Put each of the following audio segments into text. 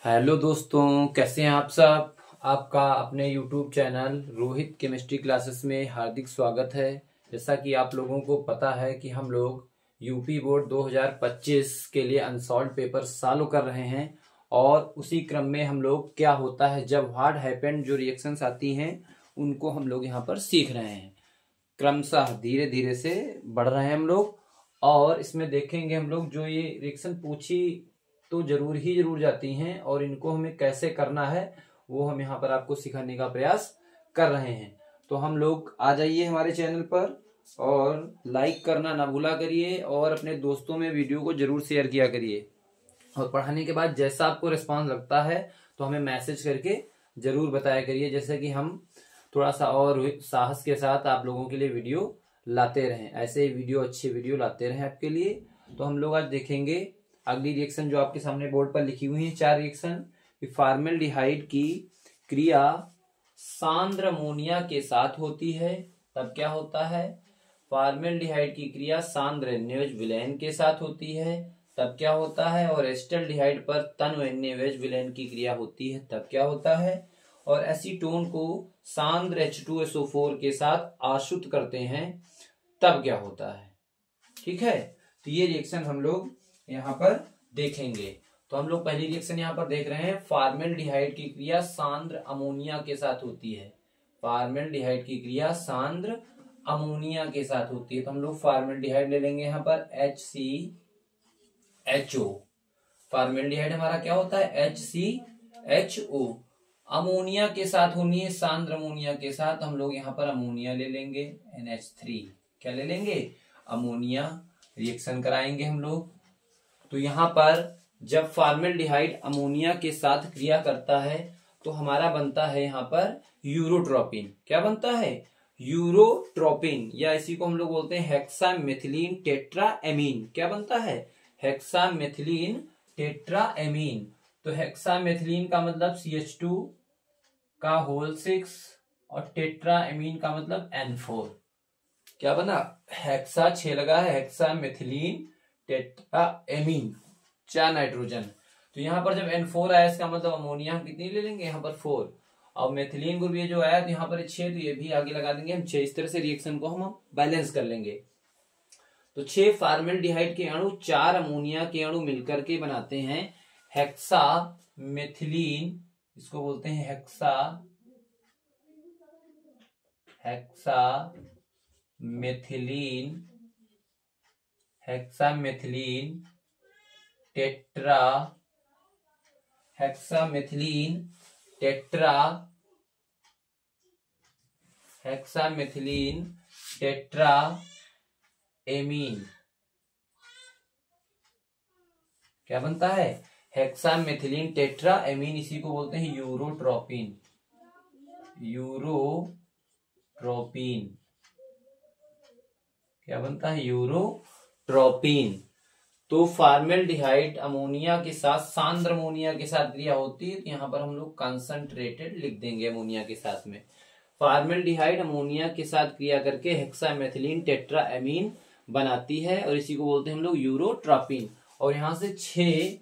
Hello दोस्तों, कैसे हैं आप सब। आपका अपने YouTube channel Rohit chemistry classes में हार्दिक स्वागत है। जैसा कि आप लोगों को पता है कि हम लोग यूपी बोर्ड 2025 के लिए अनसॉल्व पेपर सॉल्व कर रहे हैं और उसी क्रम में हम लोग क्या होता है जब व्हाट हैपेंड जो रिएक्शंस आती हैं उनको हम लोग यहाँ पर सीख रहे हैं। क्रमशः धीरे धीरे से बढ़ रहे हैं हम लोग और इसमें देखेंगे हम लोग जो ये रिएक्शन पूछी तो जरूर जाती हैं और इनको हमें कैसे करना है वो हम यहाँ पर आपको सिखाने का प्रयास कर रहे हैं। तो हम लोग आ जाइए हमारे चैनल पर और लाइक करना ना भूला करिए और अपने दोस्तों में वीडियो को जरूर शेयर किया करिए और पढ़ाने के बाद जैसा आपको रिस्पांस लगता है तो हमें मैसेज करके जरूर बताया करिए, जैसे कि हम थोड़ा सा और साहस के साथ आप लोगों के लिए वीडियो लाते रहें। ऐसे वीडियो अच्छे वीडियो लाते रहें आपके लिए। तो हम लोग आज देखेंगे अगली रिएक्शन जो आपके सामने बोर्ड पर लिखी हुई है, 4 रिएक्शन। फॉर्मेल्डिहाइड की क्रिया सांद्र अमोनिया के साथ होती है तब क्या होता है। फॉर्मेल्डिहाइड की क्रिया सांद्र NaOH विलयन के साथ होती है तब क्या होता है। और एस्टल्डिहाइड पर तन्व NaOH विलयन की क्रिया होती है तब क्या होता है। और एसीटोन को सांद्र H2SO4 के साथ आशुत करते हैं तब क्या होता है। ठीक है, तो ये रिएक्शन हम लोग यहाँ पर देखेंगे। तो हम लोग पहली रिएक्शन यहाँ पर देख रहे हैं, फॉर्मेल्डिहाइड की क्रिया सांद्र अमोनिया के साथ होती है। फॉर्मेल्डिहाइड की क्रिया सांद्र अमोनिया के साथ होती है तो हम लोग फॉर्मेल्डिहाइड ले लेंगे यहाँ पर HCHO। फॉर्मेल्डिहाइड हमारा क्या होता है HCHO। अमोनिया के साथ होनी है सांद्र अमोनिया के साथ, हम लोग यहाँ पर अमोनिया ले लेंगे NH3। क्या ले लेंगे, अमोनिया। रिएक्शन कराएंगे हम लोग। तो यहाँ पर जब फॉर्मेल्डिहाइड अमोनिया के साथ क्रिया करता है तो हमारा बनता है यहाँ पर यूरोट्रोपिन। क्या बनता है, यूरोट्रोपिन, या इसी को हम लोग बोलते हैं हेक्सामेथिलीन टेट्राएमीन। क्या बनता है, हेक्सामेथिलीन टेट्राएमीन। तो हेक्सामेथिलीन का मतलब CH2 का होल 6 और टेट्राएमीन का मतलब N4। क्या बना, हेक्सा 6 लगा है, हेक्सामेथिलीन टेट्राएमीन, 4 नाइट्रोजन। तो यहाँ पर जब N4 आया इसका मतलब अमोनिया हम कितनी ले लेंगे, यहाँ पर 4। और मेथिलीन ग्रुप ये जो आया तो यहाँ पर 6, तो ये भी आगे लगा देंगे हम 6। इस तरह से रिएक्शन को हम बैलेंस कर लेंगे। तो 6 फॉर्मेल्डिहाइड के अणु 4 अमोनिया के अणु मिलकर के बनाते हैं हेक्सा मेथिलीन। इसको बोलते हैं हेक्सामेथिलीन टेट्राएमीन। क्या बनता है, हेक्सामेथिलीन टेट्राएमीन। इसी को बोलते हैं यूरोट्रोपिन। क्या बनता है, यूरोट्रोपिन। तो फॉर्मेल्डिहाइड अमोनिया के साथ सांद्र अमोनिया के साथ क्रिया होती है तो यहाँ पर हम लोग कंसंट्रेटेड लिख देंगे अमोनिया के साथ में। फॉर्मेल्डिहाइड अमोनिया के साथ क्रिया करके हेक्सामेथिलीन टेट्राएमीन बनाती है और इसी को बोलते हैं हम लोग यूरोट्रोपिन। और यहाँ से 6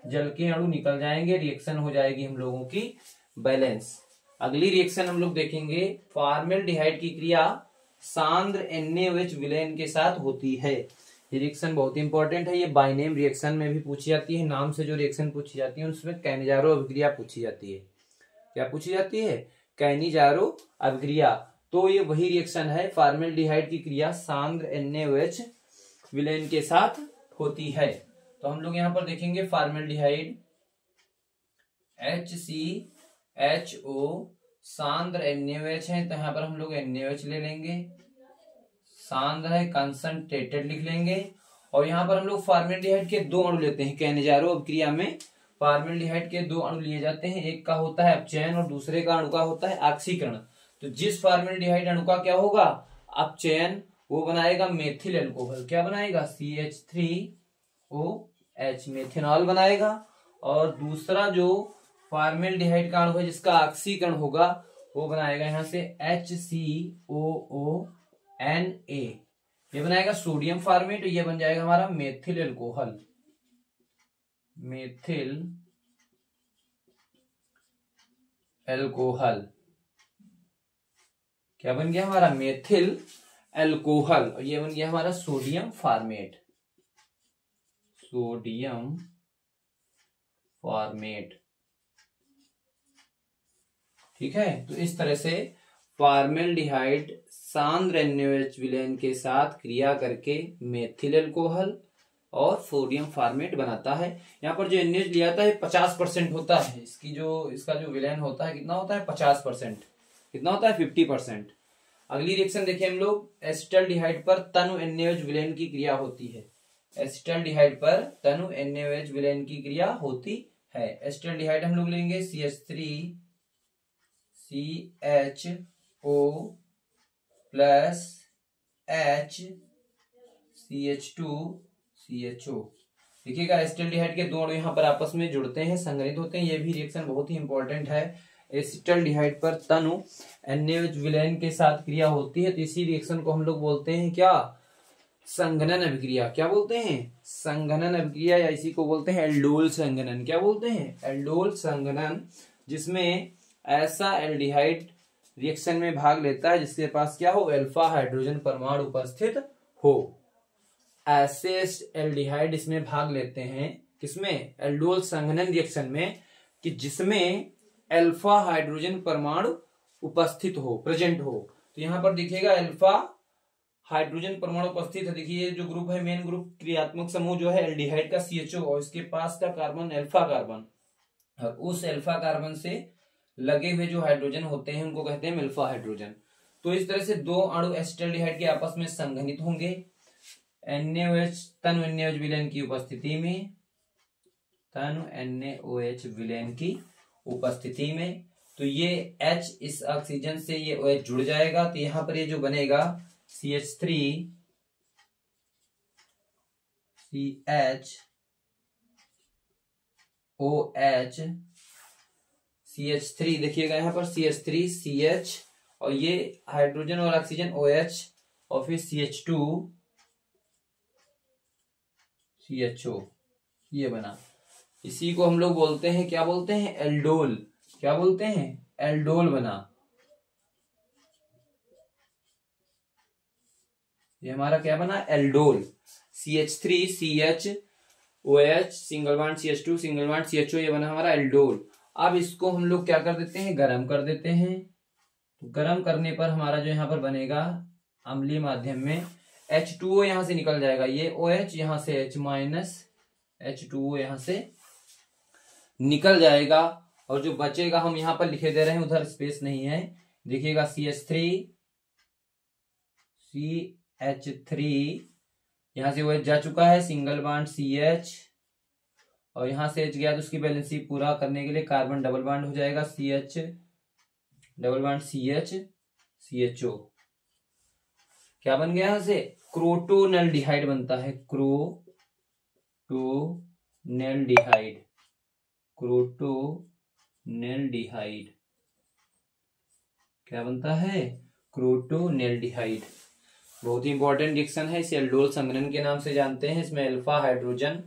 जल के अणु निकल जाएंगे, रिएक्शन हो जाएगी हम लोगों की बैलेंस। अगली रिएक्शन हम लोग देखेंगे, फॉर्मेल्डिहाइड की क्रिया सांद्र NaOH विलयन के साथ होती है। ये रिएक्शन बहुत इंपॉर्टेंट है, ये बाइनेम रिएक्शन में भी पूछी जाती है। नाम से जो रिएक्शन पूछी जाती है उसमें कैनिजारो अभिक्रिया पूछी जाती है। क्या पूछी जाती है, कैनिजारो अभिक्रिया। तो ये वही रिएक्शन है, फॉर्मेल्डिहाइड की क्रिया सांद्र NaOH विलयन के साथ होती है। तो हम लोग यहाँ पर देखेंगे फॉर्मेल्डिहाइड HCHO सांद्र NaOH है तो यहाँ पर हम लोग NaOH ले लेंगे। सांद्र है, कंसंट्रेटेड लिख लेंगे। और यहाँ पर हम लोग फॉर्मेल्डिहाइड के 2 अणु लेते हैं। कैनिजारो अभिक्रिया में फॉर्मेल्डिहाइड के 2 अणु लिए जाते हैं, एक का होता है अपचयन और दूसरे का अणु का होता है ऑक्सीकरण। तो जिस फॉर्मेल्डिहाइड अणु का क्या होगा, अपचयन, वो बनाएगा मेथिल अल्कोहल। क्या बनाएगा, CH3OH, मेथेनॉल बनाएगा। और दूसरा जो फॉर्मेल्डिहाइड का अणु है जिसका ऑक्सीकरण होगा वो बनाएगा यहाँ से HCOONA। ये बनाएगा सोडियम फॉर्मेट, ये बन जाएगा हमारा मेथिल अल्कोहल। Methyl alcohol. क्या बन गया हमारा? Methyl alcohol. और ये बन गया हमारा सोडियम फॉर्मेट। Sodium format. ठीक है, तो इस तरह से फॉर्मेल्डिहाइड सांद्र NaOH विलयन के साथ क्रिया करके मेथिल एल्कोहल और सोडियम फॉर्मेट बनाता है। यहाँ पर जो NaOH लिया था 50% होता है, इसका जो विलयन होता है कितना होता है? 50%। कितना होता है? 50%। अगली रिएक्शन देखिए हम लोग, एसिटल्डिहाइड पर तनु NaOH विलयन की क्रिया होती है। एसिटल्डिहाइड पर तनु NaOH विलयन की क्रिया होती है। एसिटल्डिहाइड हम लोग लेंगे CH3CHO प्लस HCH2CHO। देखिएगा एसिटल्डिहाइड के दो अणु यहाँ पर आपस में जुड़ते हैं, संग्रहित होते हैं। ये भी रिएक्शन बहुत ही इंपॉर्टेंट है। एसिटल्डिहाइड पर तनु NaOH विलयन के साथ क्रिया होती है, तो इसी रिएक्शन को हम लोग बोलते हैं क्या? संघनन अभिक्रिया। क्या बोलते हैं? संघनन अभिक्रिया, या इसी को बोलते हैं एल्डोल संघनन। क्या बोलते हैं? एल्डोल संघनन, जिसमें ऐसा एल्डिहाइड रिएक्शन में भाग लेता है जिसके पास क्या हो? अल्फा हाइड्रोजन परमाणु उपस्थित हो। ऐसे एल्डिहाइड इसमें भाग लेते हैं, किसमें? एल्डोल संघनन रिएक्शन में, कि जिसमें अल्फा हाइड्रोजन परमाणु उपस्थित हो, प्रेजेंट हो। तो यहां पर दिखेगा अल्फा हाइड्रोजन परमाणु उपस्थित है। देखिए जो ग्रुप है, मेन ग्रुप क्रियात्मक समूह जो है एल्डिहाइड का CHO, और इसके पास का कार्बन अल्फा कार्बन, और उस अल्फा कार्बन से लगे हुए जो हाइड्रोजन होते हैं उनको कहते हैं अल्फा हाइड्रोजन। तो इस तरह से दो अणु एसिटल्डिहाइड के आपस में संघनित होंगे NaOH तनु NaOH विलयन की उपस्थिति में, तनु NaOH विलयन की उपस्थिति में। तो ये H इस ऑक्सीजन से ये OH जुड़ जाएगा, तो यहां पर ये जो बनेगा CH3CHOH CH3, देखिएगा यहाँ पर CH3CH, और ये हाइड्रोजन और ऑक्सीजन OH, और फिर CH2CHO, ये बना। इसी को हम लोग बोलते हैं, क्या बोलते हैं? एल्डोल। क्या बोलते हैं? एल्डोल बना। ये हमारा क्या बना? Aldol. CH3CHOH single bond CH2 single bond CHO, ये बना हमारा एल्डोल। अब इसको हम लोग क्या कर देते हैं? गर्म कर देते हैं। तो गर्म करने पर हमारा जो यहाँ पर बनेगा अम्लीय माध्यम में H2O यहां से निकल जाएगा, ये OH यहां से H माइनस H2O यहां से निकल जाएगा, और जो बचेगा हम यहाँ पर लिखे दे रहे हैं, उधर स्पेस नहीं है। देखिएगा CH3 यहां से OH जा चुका है, सिंगल बॉन्ड CH, और यहां से H गया तो उसकी बैलेंसी पूरा करने के लिए कार्बन डबल बॉन्ड हो जाएगा, CH double bond CH CHO। क्या बन गया? यहां से क्रोटोनेल्डिहाइड बनता है, क्रोटोनेल्डिहाइड। क्रोटोनेल्डिहाइड क्या बनता है? क्रोटोनेल्डिहाइड। बहुत ही इंपॉर्टेंट रिएक्शन है, इसे एल्डोल संघनन के नाम से जानते हैं। इसमें अल्फा हाइड्रोजन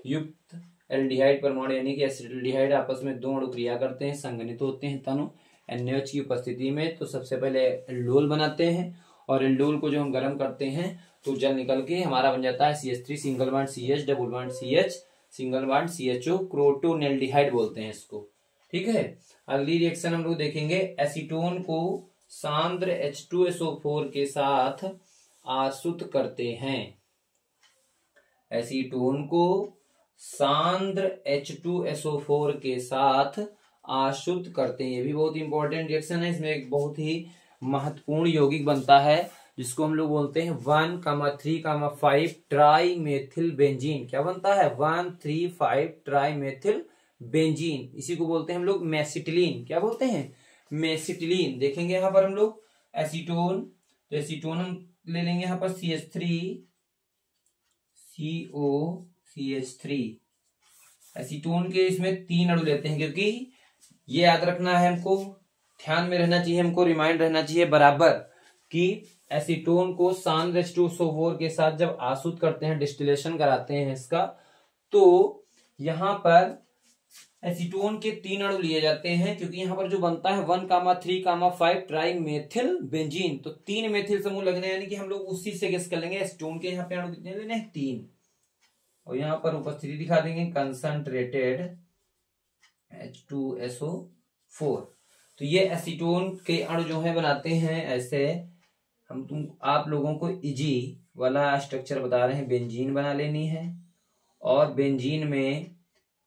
युक्त एल्डिहाइड परमाणु यानी कि एसिटल्डिहाइड आपस में दो अणु क्रिया करते हैं, संघनित होते हैं तनु NaOH की उपस्थिति में। तो सबसे पहले एल्डोल बनाते हैं, और एल्डोल को जो हम गर्म करते हैं तो जल निकल के हमारा बन जाता है CH3 single bond CH double bond CH single bond CHO, क्रोटोनेल्डिहाइड बोलते हैं इसको। ठीक है, अगली रिएक्शन हम लोग देखेंगे, एसीटोन को सांद्र H2SO4 के साथ आसुत करते हैं। एसीटोन को सांद्र H2SO4 के साथ आशुद्ध करते हैं। ये भी बहुत इंपॉर्टेंट रिएक्शन है। इसमें एक बहुत ही महत्वपूर्ण यौगिक बनता है जिसको हम लोग बोलते हैं 1,3,5 ट्राई मेथिल बेंजीन। क्या बनता है? 1,3,5 ट्राई मेथिल बेंजीन। इसी को बोलते हैं हम लोग मेसिटिलीन। क्या बोलते हैं? मेसिटिलीन। देखेंगे यहाँ पर हम लोग एसीटोन, तो एसीटोन हम ले लेंगे यहाँ पर CH3COCH3। एसीटोन के इसमें 3 अणु लेते हैं, क्योंकि ये याद रखना है हमको, ध्यान में रहना चाहिए, हमको रिमाइंड रहना चाहिए बराबर कि एसीटोन को सांद्र H2SO4 के साथ जब आसुत करते हैं, डिस्टिलेशन कराते हैं इसका, तो यहां पर एसीटोन के 3 अणु लिए जाते हैं, क्योंकि यहाँ पर जो बनता है 1,3,5 ट्राई मेथिल बेंजीन, तो 3 मेथिल समूह लगने, यानी कि हम लोग उसी से गेस कर लेंगे एसीटोन के यहाँ पे अणु कितने लेने हैं, 3, और यहाँ पर उपस्थिति दिखा देंगे कंसंट्रेटेड H2SO4। तो ये एसीटोन के अणु जो है बनाते हैं ऐसे। आप लोगों को इजी वाला स्ट्रक्चर बता रहे हैं, बेंजीन बना लेनी है, और बेंजीन में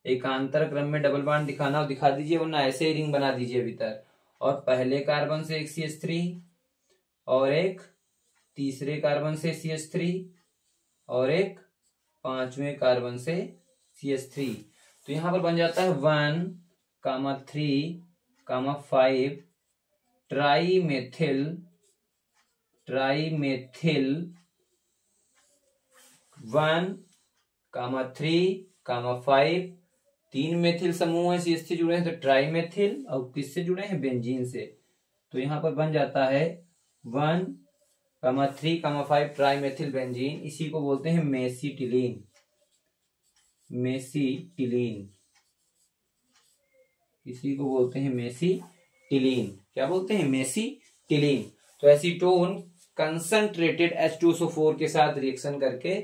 एकांतर क्रम में डबल बॉन्ड दिखाना हो दिखा दीजिए, वरना ऐसे ही रिंग बना दीजिए भीतर, और पहले कार्बन से एक CH3 और एक तीसरे कार्बन से CH3 और एक 5वें कार्बन से CH3। तो यहां पर बन जाता है 1,3,5 ट्राई मेथिल 1,3,5 3 मेथिल समूह है, CH3 जुड़े हैं तो ट्राई मेथिल, और किससे जुड़े हैं, बेंजीन से। तो यहां पर बन जाता है 1,3,5 ट्राई मेथिल बेंजीन। इसी को बोलते हैं मेसिटिलीन। इसी को बोलते हैं मेसिटिलीन। क्या बोलते हैं, मेसिटिलीन। तो एसीटोन कंसंट्रेटेड H2SO4 के साथ रिएक्शन करके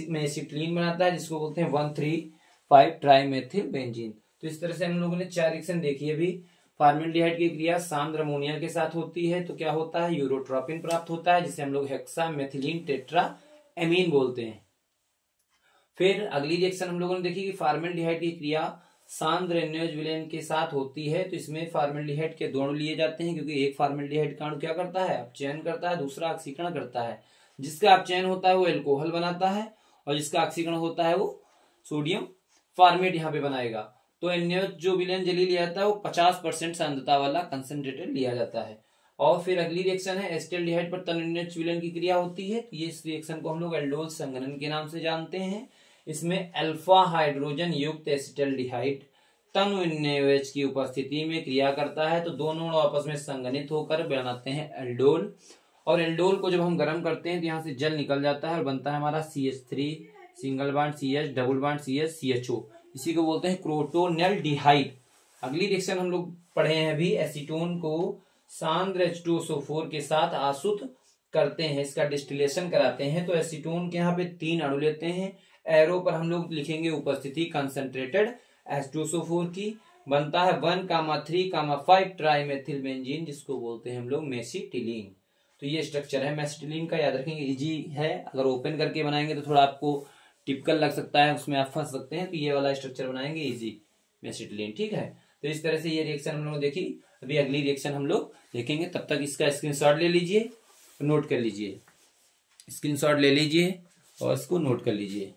मेसिटिलीन बनाता है, जिसको बोलते हैं 1,3,5 ट्राईमेथिल बेंजीन। तो इस तरह से हम लोगों ने 4 रिएक्शन देखी है। अभी फॉर्मेल्डिहाइड की क्रिया सांद्र अमोनिया के साथ होती है, तो क्या होता है, यूरोट्रोपिन प्राप्त होता है, जिसे हम लोग हेक्सा मेथिलीन टेट्रा एमीन बोलते हैं। फिर अगली रिएक्शन हम लोगों ने देखी कि फॉर्मेल्डिहाइड की क्रिया सांद्र NaOH विलयन के साथ होती है। तो इसमें फॉर्मेल्डिहाइड के 2 अणु लिए जाते हैं, क्योंकि एक फॉर्मेल्डिहाइड का अणु क्या करता है, अपचयन करता है, दूसरा ऑक्सीकरण करता है। जिसका अपचयन होता है वो एल्कोहल बनाता है, और जिसका ऑक्सीकरण होता है वो सोडियम फॉर्मेट यहाँ पे बनाएगा। तो NaOH जो विलयन जलीय लिया जाता है वो 50% सांद्रता वाला कंसंट्रेटेड लिया जाता है। और फिर अगली रिएक्शन है एसिटाल्डिहाइड पर तन NaOH विलयन की क्रिया होती है। तो ये इस रिएक्शन को हम लोग एल्डोल संघनन के नाम से जानते हैं। इसमें अल्फा हाइड्रोजन युक्त एसिटाल्डिहाइड तनु NaOH की उपस्थिति में क्रिया करता है, तो दोनों आपस में संघनित होकर बनाते हैं एल्डोल। और एल्डोल को जब हम गर्म करते हैं तो यहाँ से जल निकल जाता है और बनता है हमारा CH3 single bond CH double bond CH CHO। इसी को बोलते हैं क्रोटोनेल्डिहाइड। अगली रिएक्शन हम लोग पढ़े हैं अभी, एसीटोन को सांद्र H2SO4 के साथ आसुत करते हैं, इसका डिस्टिलेशन कराते हैं। तो एसीटोन के यहाँ पे 3 अणु लेते हैं, एरो पर हम लोग लिखेंगे उपस्थिति कंसंट्रेटेड H2SO4 की, बनता है 1,3,5 ट्राईमेथिल बेंजीन, जिसको बोलते हैं हम लोग मेसिटिलीन। तो ये स्ट्रक्चर है मेसिटिलीन का, याद रखेंगे, इजी है। अगर ओपन करके बनाएंगे तो थोड़ा आपको टिपिकल लग सकता है, उसमें आप फंस सकते हैं। तो ये वाला स्ट्रक्चर बनाएंगे इजी मेसिटिलीन, ठीक है। तो इस तरह से ये रिएक्शन हम लोगों ने देखी। अभी अगली रिएक्शन हम लोग देखेंगे, तब तक इसका स्क्रीनशॉट ले लीजिए, नोट कर लीजिए। स्क्रीनशॉट ले लीजिए और इसको नोट कर लीजिए।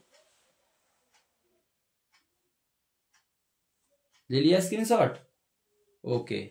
ले लिया स्क्रीनशॉट, ओके।